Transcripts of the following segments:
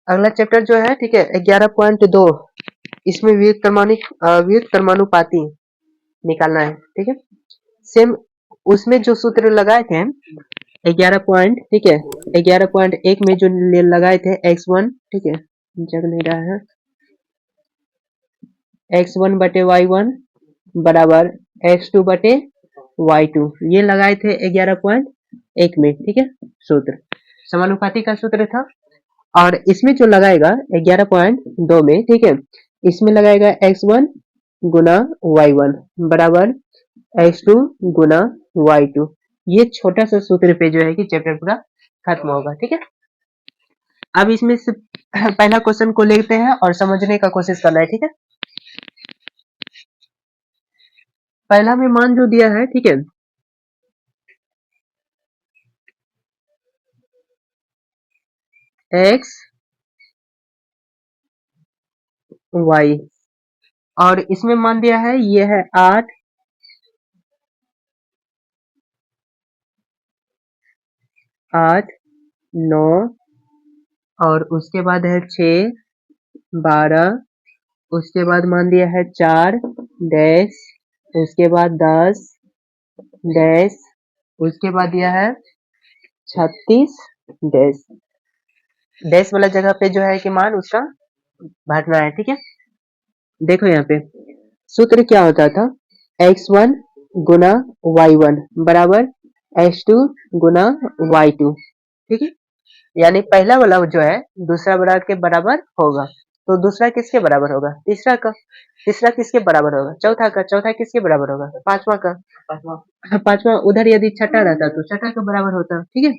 अगला चैप्टर जो है ठीक है 11.2 इसमें व्युत्क्रमानुपाती निकालना है ठीक है। सेम उसमें जो सूत्र लगाए थे 11 पॉइंट ठीक है 11.1 में जो लगाए थे x1 ठीक है जग नहीं रहा है x1 बटे y1 बराबर x2 बटे y2 ये लगाए थे 11.1 में ठीक है सूत्र समानुपाती का सूत्र था। और इसमें जो लगाएगा 11.2 में ठीक है इसमें लगाएगा x1 गुना y1 बराबर x2 गुना y2 ये छोटा सा सूत्र पे जो है कि चैप्टर पूरा खत्म होगा ठीक है। अब इसमें से पहला क्वेश्चन को लेते हैं और समझने का कोशिश करना है ठीक है। पहला में मान जो दिया है ठीक है x y और इसमें मान दिया है ये है 8 9 और उसके बाद है 6 12 उसके बाद मान दिया है 4 डैश उसके बाद 10 डैश उसके बाद दिया है 36 डैश डैश वाला जगह पे जो है कि मान उसका भरना है ठीक है। देखो यहाँ पे सूत्र क्या होता था x1 गुना y1 बराबर x2 गुना y2 ठीक है। यानी पहला वाला जो है दूसरा वाला के बराबर होगा तो दूसरा किसके बराबर होगा तीसरा का तीसरा किसके बराबर होगा चौथा का चौथा किसके बराबर होगा पांचवा का पांचवा उधर यदि छठा रहता तो छठा का बराबर होता ठीक है।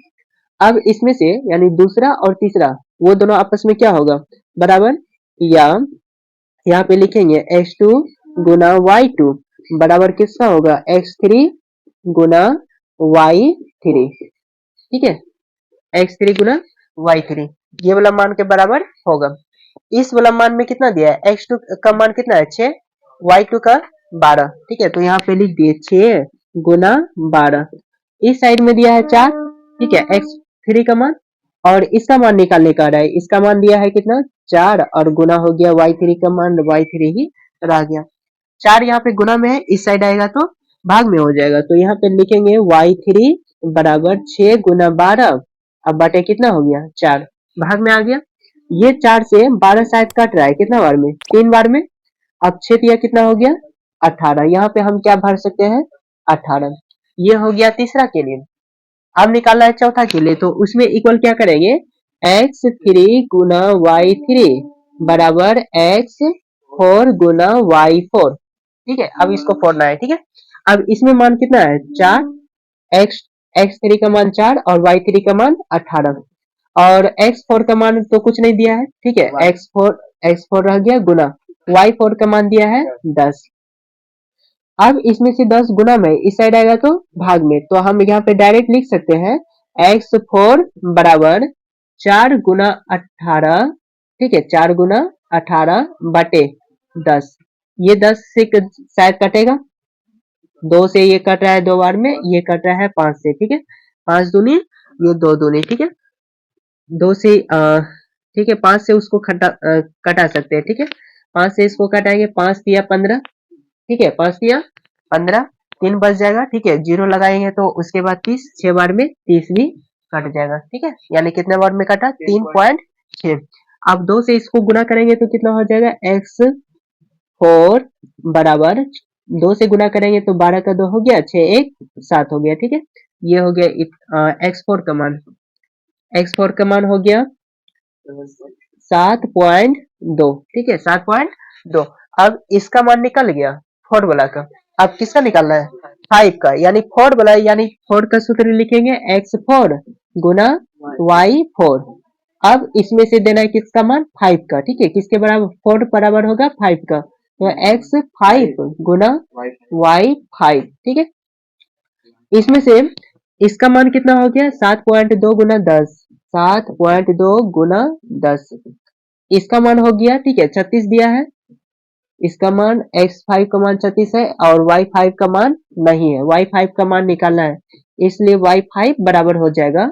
अब इसमें से यानी दूसरा और तीसरा वो दोनों आपस में क्या होगा बराबर या यहाँ पे लिखेंगे x2 गुना y2 बराबर किसका होगा x3 गुना y3 ठीक है x3 गुना y3 ये वाला मान के बराबर होगा। इस वाला मान में कितना दिया है x2 का मान कितना है 6 y2 का 12 ठीक है तो यहाँ पे लिख दिए 6 गुना 12 इस साइड में दिया है 4 ठीक है x3 का मान और इसका मान निकालने का रहा है इसका मान दिया है कितना 4 और गुना हो गया y3 का मान y3 ही रह गया 4 यहाँ पे गुना में है इस साइड आएगा तो भाग में हो जाएगा तो यहाँ पे लिखेंगे y3 बराबर 6 गुना 12 अब बटे कितना हो गया 4 भाग में आ गया। ये 4 से 12 शायद कट रहा है कितना बार में 3 बार में अब 6 दिया कितना हो गया 18 यहाँ पे हम क्या भर सकते हैं 18 ये हो गया तीसरा के लिए। अब निकालना है चौथा के लिए तो उसमें इक्वल क्या करेंगे x3 गुना y3 बराबर x4 गुना y4 ठीक है। अब इसको फोड़ना है ठीक है। अब इसमें मान कितना है 4 x3 का मान 4 और y3 का मान 18 और x4 का मान तो कुछ नहीं दिया है ठीक है x4 रह गया गुना y4 का मान दिया है 10। अब इसमें से 10 गुना में इस साइड आएगा तो भाग में तो हम यहाँ पे डायरेक्ट लिख सकते हैं x4 बराबर 4 गुना 18 ठीक है 4 गुना 18 बटे 10 ये 10 से शायद कटेगा 2 से ये कट रहा है 2 बार में ये कट रहा है 5 से ठीक है 5 दूनी ये 2 दूनी ठीक है 2 से ठीक है 5 से उसको कटा सकते हैं ठीक है 5 से इसको कटाएंगे 5 दिया 15 ठीक है 5 दिया 15 3 बच जाएगा ठीक है 0 लगाएंगे तो उसके बाद 30 6 बार में 30 भी कट जाएगा ठीक है यानी कितने बार में कटा 3.6। अब 2 से इसको गुना करेंगे तो कितना हो जाएगा x4 बराबर 2 से गुना करेंगे तो 12 का 2 हो गया 6 1 7 हो गया ठीक है ये हो गया x4 का मान x4 का मान हो गया 7.2 ठीक है 7.2। अब इसका मान निकल गया 4 वाला का अब किसका निकालना है 5 का यानी 4 वाला यानी 4 का सूत्र लिखेंगे x4 गुना y4। अब इसमें से देना है किसका मान 5 का ठीक है किसके बराबर 4 बराबर होगा 5 का तो x5 गुना y5 ठीक है। इसमें से इसका मान कितना हो गया 7.2 गुना 10 7.2 गुना 10 इसका मान हो गया ठीक है 36 दिया है इसका मान x5 का मान 36 है और y5 का मान नहीं है y5 का मान निकालना है इसलिए y5 बराबर हो जाएगा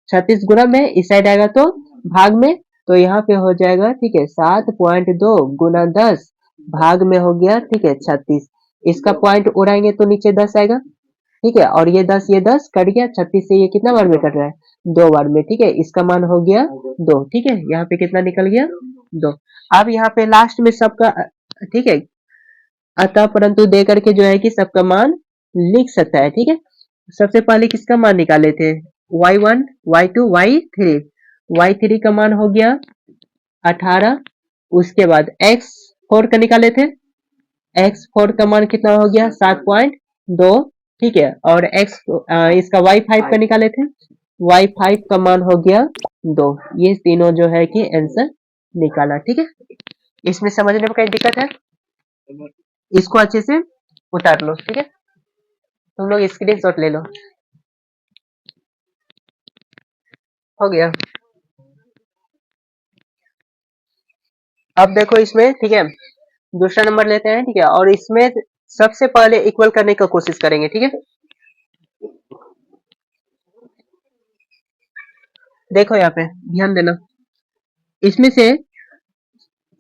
36 गुना में इस साइड आएगा तो भाग में तो यहाँ पे हो जाएगा, ठीक है, 7.2 गुना 10 भाग में हो गया, ठीक है, 36। इसका पॉइंट उड़ाएंगे तो नीचे 10 आएगा, ठीक है, और ये 10 कट गया, 36 से ये कितना बार में कट रहा है, 2 बार में, ठीक है, इसका मान हो गया 2, ठीक है, यहाँ पे कितना निकल गया, 2। अब यहाँ पे लास्ट में सबका, ठीक है, अतः परंतु दे करके जो है कि सबका मान लिख सकता है, ठीक है। सबसे पहले किसका मान निकाले थे, y1 y2 y3, y3 का मान हो गया 18। उसके बाद x4 का निकाले थे, x4 का मान कितना हो गया 7.2, ठीक है, और इसका y5 का निकाले थे, y5 का मान हो गया 2। ये तीनों जो है कि आंसर निकाला, ठीक है। इसमें समझने में कोई दिक्कत है, इसको अच्छे से उतार लो, ठीक है, तुम लोग स्क्रीनशॉट ले लो, हो गया। अब देखो इसमें, ठीक है, दूसरा नंबर लेते हैं, ठीक है, और इसमें सबसे पहले इक्वल करने का कोशिश करेंगे, ठीक है। देखो यहाँ पे ध्यान देना, इसमें से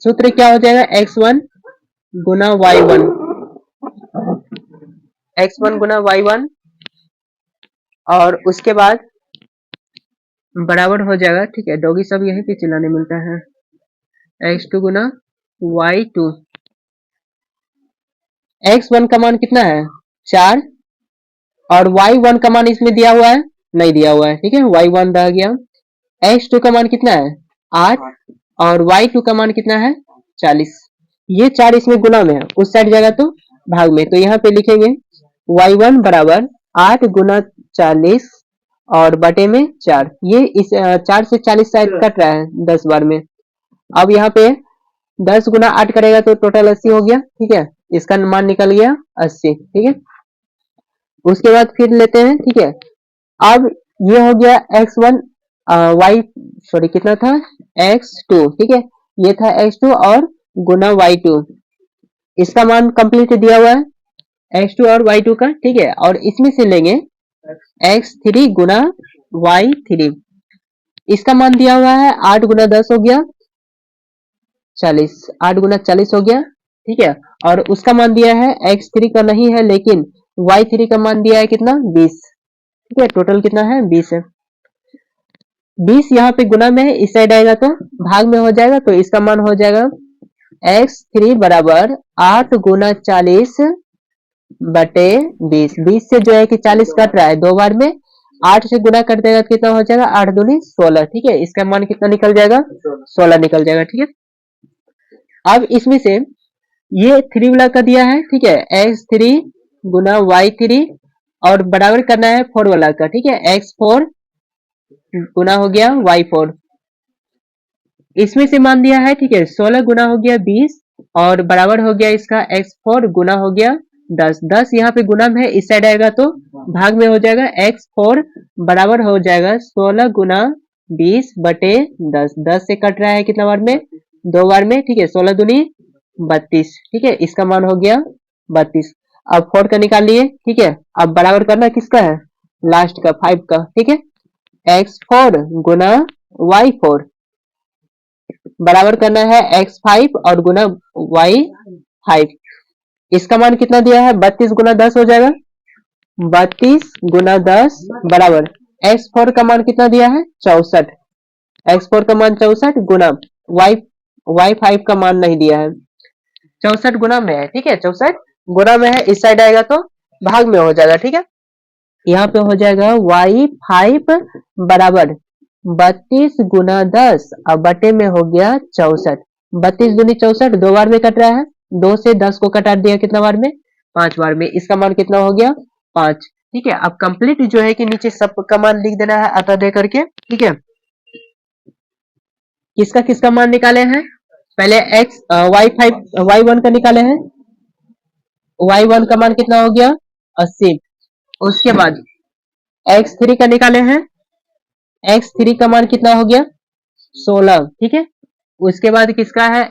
सूत्र क्या हो जाएगा, x1 गुना y1, x1 गुना y1, और उसके बाद बराबर हो जाएगा, ठीक है, डॉगी सब यही पे चिल्लाने मिलता है, x2 गुना y2, x1 का मान कितना है 4, और y1 का मान इसमें दिया हुआ है, नहीं दिया हुआ है, ठीक है, y1 रह गया। x2 का मान कितना है 8, और y2 का मान कितना है 40। ये 4 इसमें गुना में है, उस साइड जाएगा तो भाग में, तो यहाँ पे लिखेंगे y1 बराबर 8 गुना 40 और बटे में 4। ये इस 4 से 40 साइड कट रहा है 10 बार में। अब यहाँ पे 10 गुना 8 करेगा तो टोटल 80 हो गया, ठीक है, इसका मान निकल गया 80, ठीक है। उसके बाद फिर लेते हैं, ठीक है, अब ये हो गया x1 y, सॉरी कितना था x2, ठीक है, ये था x2 और गुना y2, इसका मान कंप्लीट दिया हुआ है x2 और y2 का, ठीक है, और इसमें से लेंगे x3 गुना y3, इसका मान दिया हुआ है 8 गुना 10 हो गया 40, 8 गुना 40 हो गया, ठीक है, और उसका मान दिया है x3 का नहीं है, लेकिन y3 का मान दिया है कितना 20, ठीक है, टोटल कितना है 20 है। 20 यहाँ पे गुना में है, इस साइड आएगा तो भाग में हो जाएगा, तो इसका मान हो जाएगा x3 बराबर 8 गुना 40 बटे 20। 20 से जो है कि 40 कट रहा है 2 बार में, 8 से गुना कर देगा कितना हो जाएगा 8 दूनी 16, ठीक है, इसका मान कितना निकल जाएगा 16 निकल जाएगा, ठीक है। अब इसमें से ये 3 वाला का दिया है, ठीक है, x3 गुना y3, और बराबर करना है 4 वाला का, ठीक है, x4 गुना हो गया y4, इसमें से मान दिया है, ठीक है, 16 गुना हो गया 20, और बराबर हो गया इसका x4 गुना हो गया 10। 10 यहाँ पे गुना में है, इस साइड आएगा तो भाग में हो जाएगा, x4 बराबर हो जाएगा 16 गुना 20 बटे 10। 10 से कट रहा है कितना बार में 2 बार में, ठीक है, 16 दूनी 32, ठीक है, इसका मान हो गया 32। अब 4 का निकाल लिए, ठीक है, अब बराबर करना किसका है लास्ट का 5 का, ठीक है, x4 गुना y4 बराबर करना है x5 और गुना y5, इसका मान कितना दिया है 32 गुना 10 हो जाएगा, 32 गुना 10 बराबर x4 का मान कितना दिया है 64, x4 का मान 64 गुना y5 का मान नहीं दिया है, 64 गुना में है, ठीक है, 64 गुना में है, इस साइड आएगा तो भाग में हो जाएगा, ठीक है। यहाँ पे हो जाएगा y5 बराबर 32 गुना 10 और बटे में हो गया 64। 32 दूनी 64, 2 बार में कट रहा है, 2 से 10 को कटा दिया कितना बार में 5 बार में, इसका मान कितना हो गया 5, ठीक है। अब कंप्लीट जो है कि नीचे सब का मान लिख देना है अतः दे करके, ठीक है। किसका किसका मान निकाले हैं, पहले y1 का निकाले हैं, y1 का मान कितना हो गया 80। उसके बाद x3 का निकाले हैं, x3 का मान कितना हो गया 16, ठीक है। उसके बाद किसका है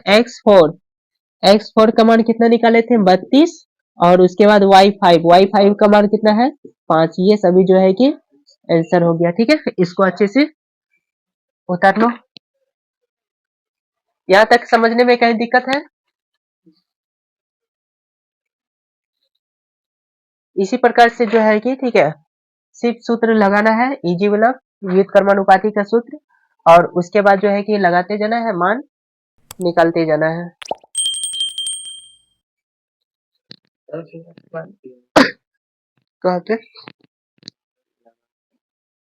x4 का मान कितना निकाले थे 32, और उसके बाद y5 का मान कितना है 5। ये सभी जो है कि आंसर हो गया, ठीक है, इसको अच्छे से उतार लो। यहाँ तक समझने में कहीं दिक्कत है? इसी प्रकार से जो है कि ठीक है, सिर्फ सूत्र लगाना है इजी वाला, व्युत्क्रमानुपाती का सूत्र, और उसके बाद जो है कि लगाते जाना है, मान निकालते जाना है। कहते